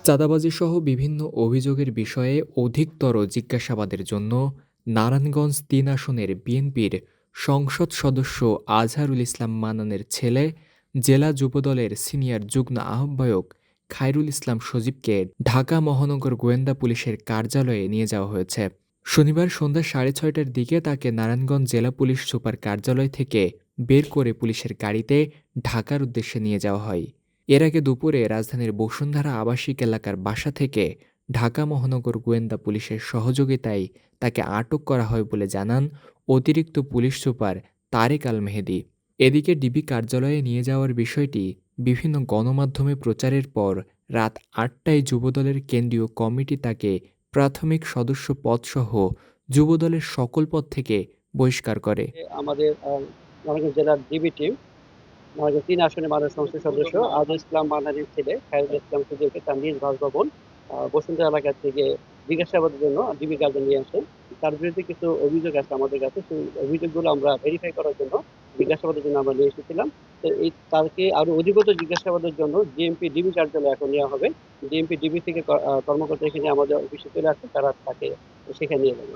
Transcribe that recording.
চাঁদাবাজিসহ বিভিন্ন অভিযোগের বিষয়ে অধিকতর জিজ্ঞাসাবাদের জন্য নারায়ণগঞ্জ-৩ আসনের বিএনপির সংসদ সদস্য আজহারুল ইসলাম মান্নানের ছেলে জেলা যুবদলের সিনিয়র যুগ্ম আহ্বায়ক খায়রুল ইসলাম সজীবকে ঢাকা মহানগর গোয়েন্দা পুলিশের কার্যালয়ে নিয়ে যাওয়া হয়েছে। শনিবার সন্ধ্যা ৬:৩০টার দিকে তাকে নারায়ণগঞ্জ জেলা পুলিশ সুপার কার্যালয় থেকে বের করে পুলিশের গাড়িতে ঢাকার উদ্দেশ্যে নিয়ে যাওয়া হয়। এর আগে দুপুরে রাজধানীর বসুন্ধরা আবাসিক এলাকার বাসা থেকে ঢাকা মহানগর গোয়েন্দা পুলিশের সহযোগিতায় তাকে আটক করা হয় বলে জানান অতিরিক্ত পুলিশ সুপার তারেক আল মেহেদী। এদিকে ডিবি কার্যালয়ে নিয়ে যাওয়ার বিষয়টি বিভিন্ন গণমাধ্যমে প্রচারের পর রাত ৮টায় যুবদলের কেন্দ্রীয় কমিটি তাকে প্রাথমিক সদস্য পদসহ যুবদলের সকল পদ থেকে বহিষ্কার করে। আমাদের নারায়ণগঞ্জ জেলার ডিবি টিম নারায়ণগঞ্জ ৩ আসনে মাননীয় সংসদ সদস্য আজিজুল ইসলাম মান্নানের ছেলে খায়রুল ইসলাম সজীবকে তার নিজ বাসভবন বসুন্ধরা এলাকা থেকে জিজ্ঞাসাবাদের জন্য ডিবি কার্যালয়ে নিয়ে আসেন। তার বিরুদ্ধে কিছু অভিযোগ আছে আমাদের কাছে, সেই অভিযোগগুলো আমরা ভেরিফাই করার জন্য জিজ্ঞাসাবাদের জন্য আমরা নিয়ে এসেছিলাম। তো তাকে আরো অধিকতর জিজ্ঞাসাবাদের জন্য ডিএমপি ডিবি কার্যালয়ে এখন নেওয়া হবে। ডিএমপি ডিবি থেকে কর্মকর্তা এখানে আমাদের অফিসে চলে আসে, তারা তাকে সেখানে নিয়ে যাবে।